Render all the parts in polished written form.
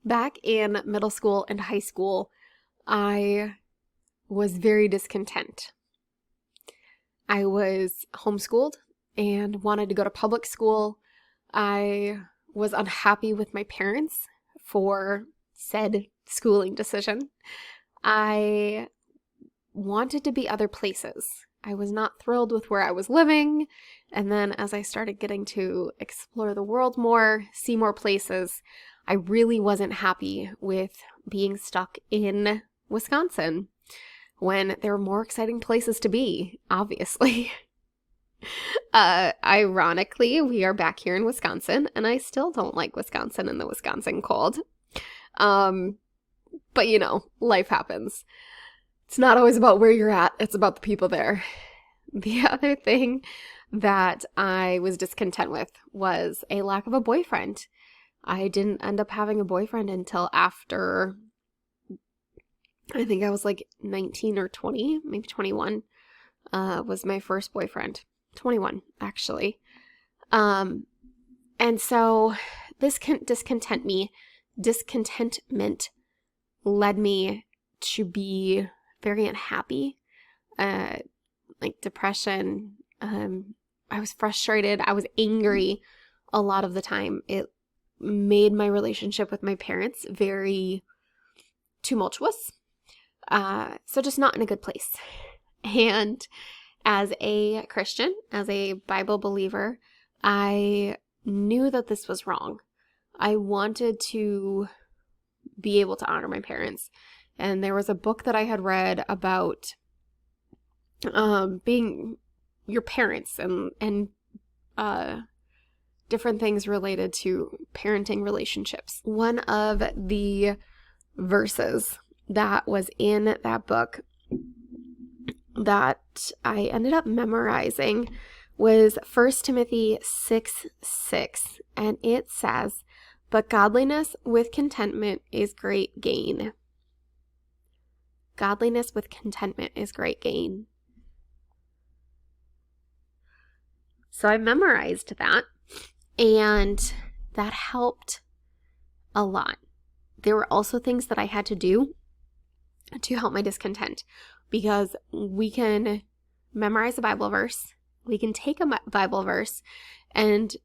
Back in middle school and high school, I was very discontent. I was homeschooled and wanted to go to public school. I was unhappy with my parents for said schooling decision. I wanted to be other places. I was not thrilled with where I was living. And then as I started getting to explore the world more, see more places, I really wasn't happy with being stuck in Wisconsin when there were more exciting places to be, obviously. Ironically, we are back here in Wisconsin, and I still don't like Wisconsin in the Wisconsin cold. But life happens. It's not always about where you're at, it's about the people there. The other thing that I was discontent with was a lack of a boyfriend. I didn't end up having a boyfriend until after, I think I was like 19 or 20, maybe 21, was my first boyfriend. 21, actually. And so this discontentment led me to be very unhappy, like depression. I was frustrated. I was angry a lot of the time. It made my relationship with my parents very tumultuous. So just not in a good place. And as a Christian, as a Bible believer, I knew that this was wrong. I wanted to be able to honor my parents. And there was a book that I had read about being your parents and different things related to parenting relationships. One of the verses that was in that book that I ended up memorizing was 1 Timothy 6:6, and it says, "But godliness with contentment is great gain." Godliness with contentment is great gain. So I memorized that, and that helped a lot. There were also things that I had to do to help my discontent, because we can memorize a Bible verse, we can take a Bible verse and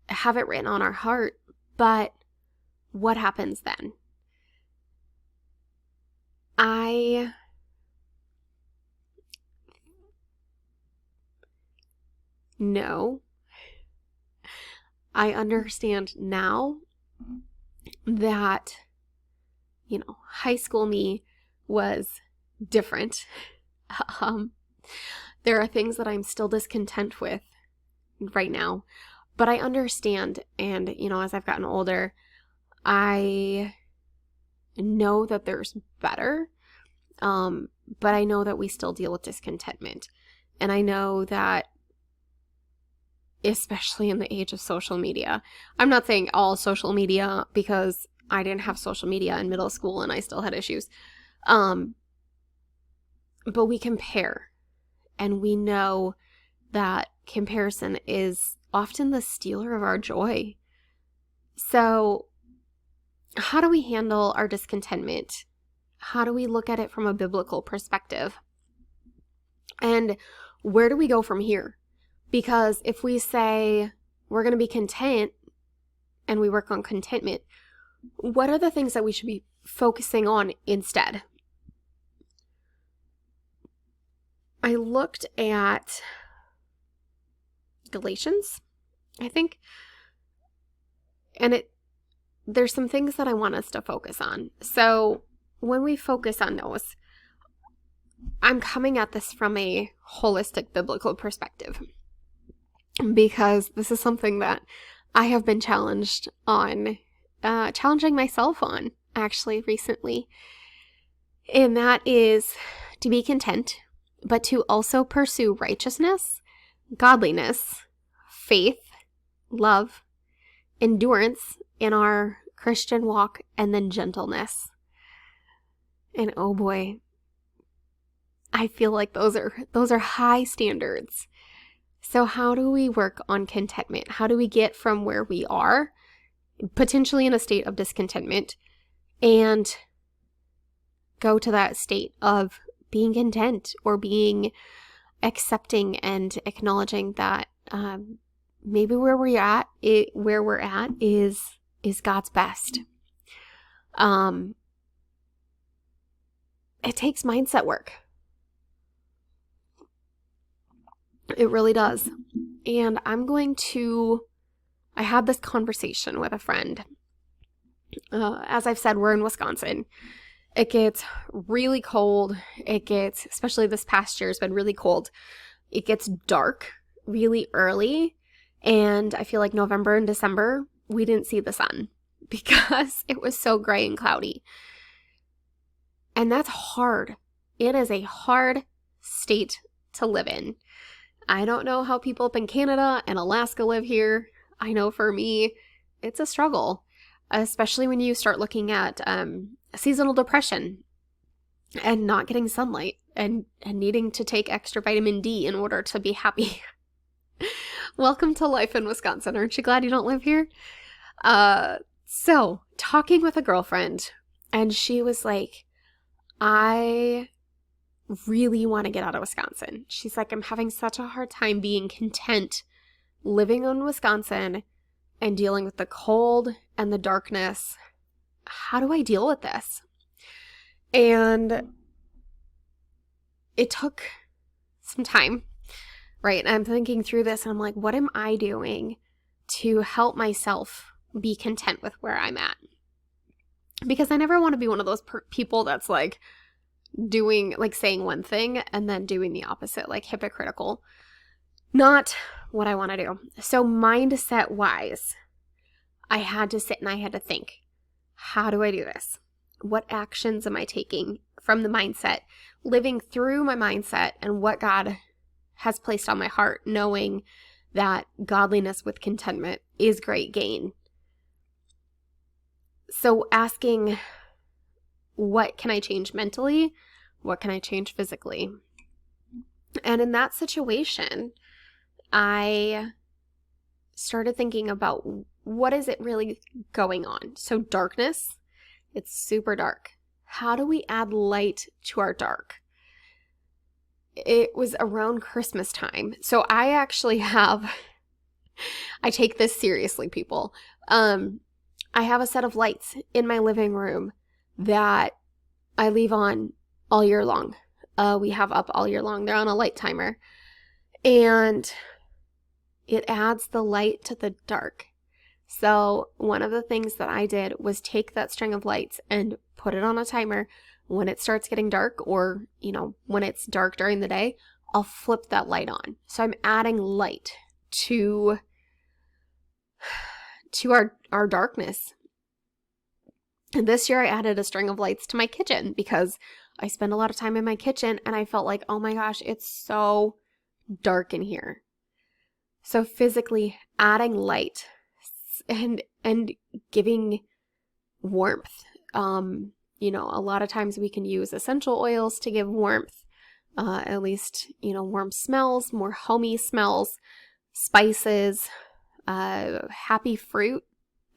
have it written on our heart, but what happens then? I understand now that, high school me was different. There are things that I'm still discontent with right now, but I understand. And, as I've gotten older, I know that there's better. But I know that we still deal with discontentment. And I know that, especially in the age of social media, I'm not saying all social media, because I didn't have social media in middle school and I still had issues. But we compare, and we know that comparison is often the stealer of our joy. So how do we handle our discontentment? How do we look at it from a biblical perspective? And where do we go from here? Because if we say we're going to be content and we work on contentment, what are the things that we should be focusing on instead? I looked at Galatians, I think, and there's some things that I want us to focus on. So when we focus on those, I'm coming at this from a holistic biblical perspective, because this is something that I have been challenging myself on actually recently. And that is to be content, but to also pursue righteousness, godliness, faith, love, endurance in our Christian walk, and then gentleness. And oh boy, I feel like those are high standards. So how do we work on contentment? How do we get from where we are, potentially in a state of discontentment, and go to that state of being content or being accepting and acknowledging that maybe where we're at is God's best. It takes mindset work. It really does. And I had this conversation with a friend. As I've said, we're in Wisconsin. It gets really cold. Especially this past year, has been really cold. It gets dark really early. And I feel like November and December, we didn't see the sun because it was so gray and cloudy. And that's hard. It is a hard state to live in. I don't know how people up in Canada and Alaska live here. I know for me, it's a struggle, especially when you start looking at seasonal depression and not getting sunlight and needing to take extra vitamin D in order to be happy. Welcome to life in Wisconsin. Aren't you glad you don't live here? So talking with a girlfriend, and she was like, I really want to get out of Wisconsin. She's like, I'm having such a hard time being content living in Wisconsin and dealing with the cold and the darkness. How do I deal with this? And it took some time, right? And I'm thinking through this and I'm like, what am I doing to help myself be content with where I'm at? Because I never want to be one of those people that's like saying one thing and then doing the opposite, like hypocritical. Not what I want to do. So mindset wise, I had to sit and I had to think, how do I do this? What actions am I taking from the mindset, living through my mindset and what God has placed on my heart, knowing that godliness with contentment is great gain. So asking, what can I change mentally? What can I change physically? And in that situation, I started thinking about what is it really going on? So darkness, it's super dark. How do we add light to our dark? It was around Christmas time. So I actually I take this seriously, people. I have a set of lights in my living room that I leave on all year long. We have up all year long. They're on a light timer. And it adds the light to the dark. So one of the things that I did was take that string of lights and put it on a timer. When it starts getting dark, or, when it's dark during the day, I'll flip that light on. So I'm adding light to our darkness. And this year I added a string of lights to my kitchen because I spend a lot of time in my kitchen and I felt like, oh my gosh, it's so dark in here. So physically adding light and giving warmth. A lot of times we can use essential oils to give warmth, at least, warm smells, more homey smells, spices, happy fruit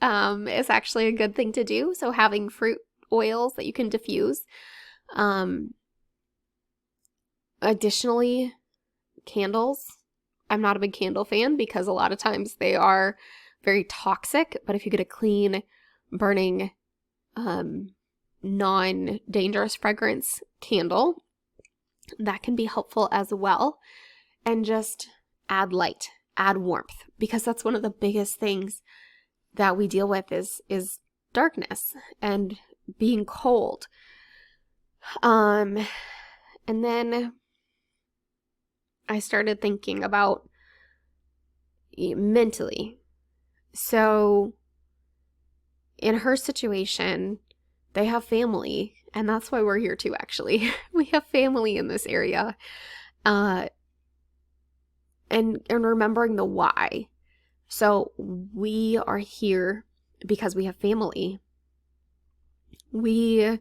is actually a good thing to do. So having fruit oils that you can diffuse. Additionally, candles. I'm not a big candle fan because a lot of times they are very toxic, but if you get a clean, burning, non-dangerous fragrance candle, that can be helpful as well. And just add light, add warmth, because that's one of the biggest things that we deal with is darkness and being cold. And then I started thinking about mentally. So in her situation, they have family, and that's why we're here too, actually. We have family in this area. And remembering the why. So we are here because we have family. We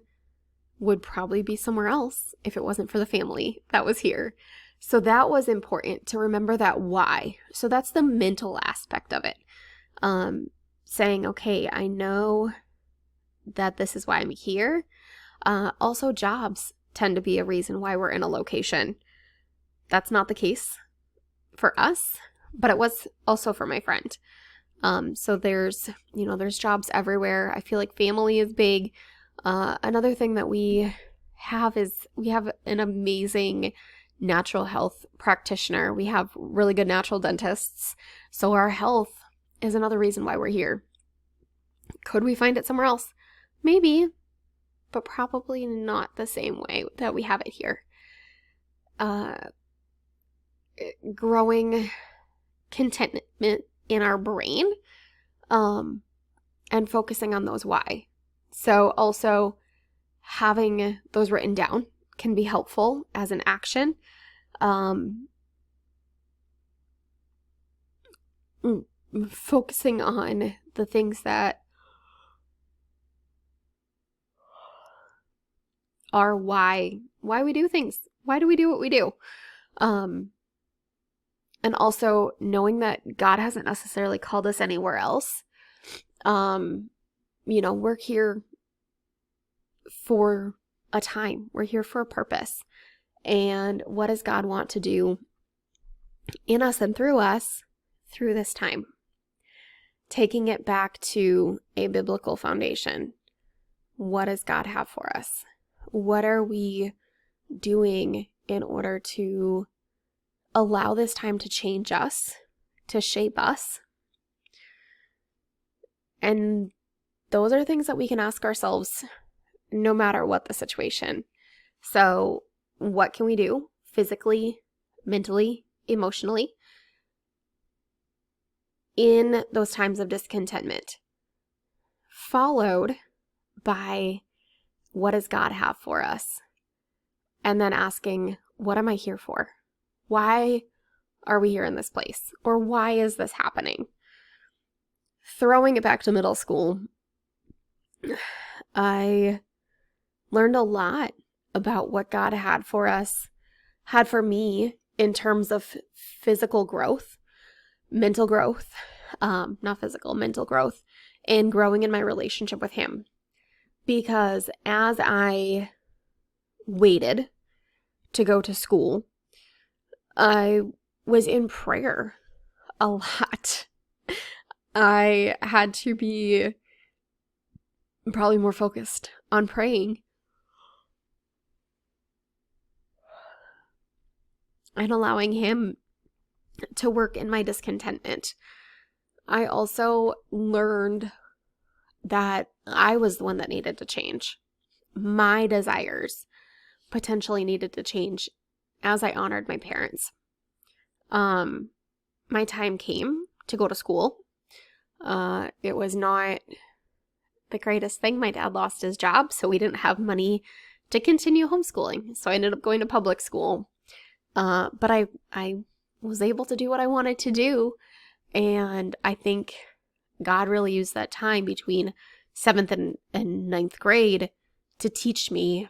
would probably be somewhere else if it wasn't for the family that was here. So that was important to remember that why. So that's the mental aspect of it. Saying, okay, I know that this is why I'm here. Also, jobs tend to be a reason why we're in a location. That's not the case for us, but it was also for my friend. So there's jobs everywhere. I feel like family is big. Another thing that we have is we have an amazing natural health practitioner. We have really good natural dentists. So our health is another reason why we're here. Could we find it somewhere else? Maybe, but probably not the same way that we have it here. Growing contentment in our brain, and focusing on those why. So also having those written down can be helpful as an action. Focusing on the things that are why we do things. Why do we do what we do? And also knowing that God hasn't necessarily called us anywhere else. We're here for a time. We're here for a purpose. And what does God want to do in us and through us through this time? Taking it back to a biblical foundation. What does God have for us? What are we doing in order to allow this time to change us, to shape us? And those are things that we can ask ourselves no matter what the situation. So what can we do physically, mentally, emotionally in those times of discontentment? Followed by what does God have for us? And then asking, what am I here for? Why are we here in this place? Or why is this happening? Throwing it back to middle school, I learned a lot about what God had for us, had for me in terms of physical growth, mental growth, not physical, mental growth, and growing in my relationship with Him. Because as I waited to go to school, I was in prayer a lot. I had to be probably more focused on praying and allowing Him to work in my discontentment. I also learned that I was the one that needed to change. My desires potentially needed to change as I honored my parents. My time came to go to school. It was not the greatest thing. My dad lost his job, so we didn't have money to continue homeschooling. So I ended up going to public school. But I was able to do what I wanted to do. And I think God really used that time between 7th and 9th grade to teach me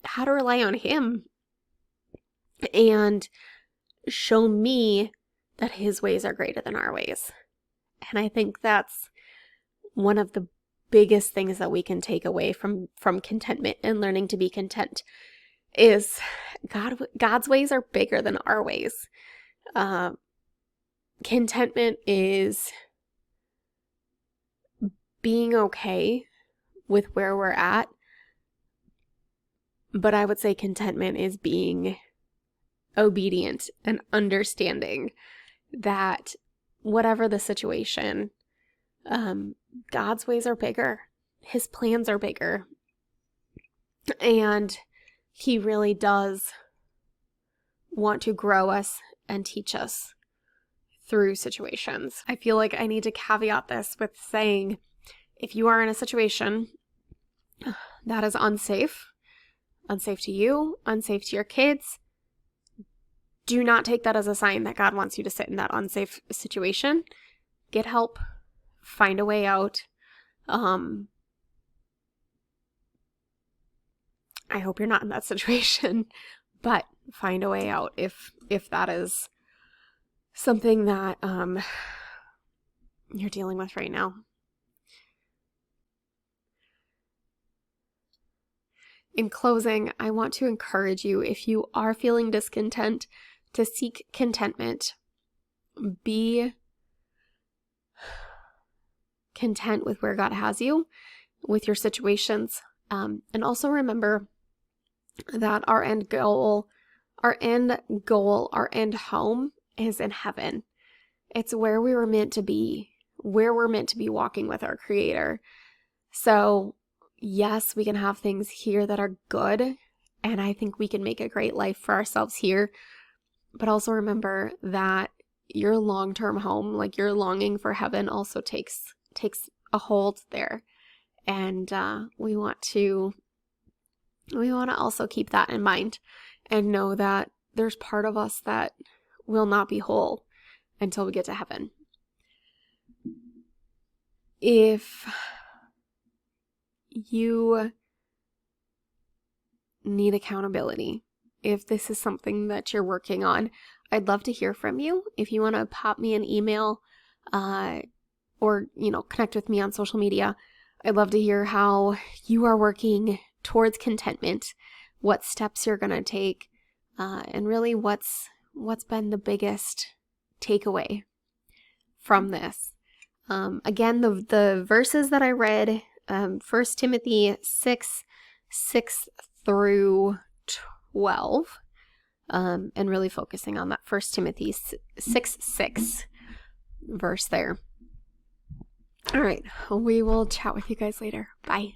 how to rely on Him and show me that His ways are greater than our ways. And I think that's one of the biggest things that we can take away from contentment and learning to be content is God's ways are bigger than our ways. Contentment is being okay with where we're at, but I would say contentment is being obedient and understanding that whatever the situation, God's ways are bigger. His plans are bigger. And He really does want to grow us and teach us through situations. I feel like I need to caveat this with saying, if you are in a situation that is unsafe to you, unsafe to your kids, do not take that as a sign that God wants you to sit in that unsafe situation. Get help. Find a way out. I hope you're not in that situation, but find a way out if that is something that you're dealing with right now. in closing, I want to encourage you, if you are feeling discontent, to seek contentment. Be content with where God has you, with your situations. And also remember that our end goal, our end home is in heaven. It's where we were meant to be, where we're meant to be walking with our Creator. So yes, we can have things here that are good, and I think we can make a great life for ourselves here. But also remember that your long-term home, like your longing for heaven, also takes a hold there. And we want to also keep that in mind and know that there's part of us that will not be whole until we get to heaven. If you need accountability, if this is something that you're working on, I'd love to hear from you. If you want to pop me an email or connect with me on social media, I'd love to hear how you are working towards contentment, what steps you're going to take, and really what's been the biggest takeaway from this. Again, the verses that I read, 1 Timothy 6 through 12, and really focusing on that 1 Timothy 6 verse there. All right, we will chat with you guys later. Bye.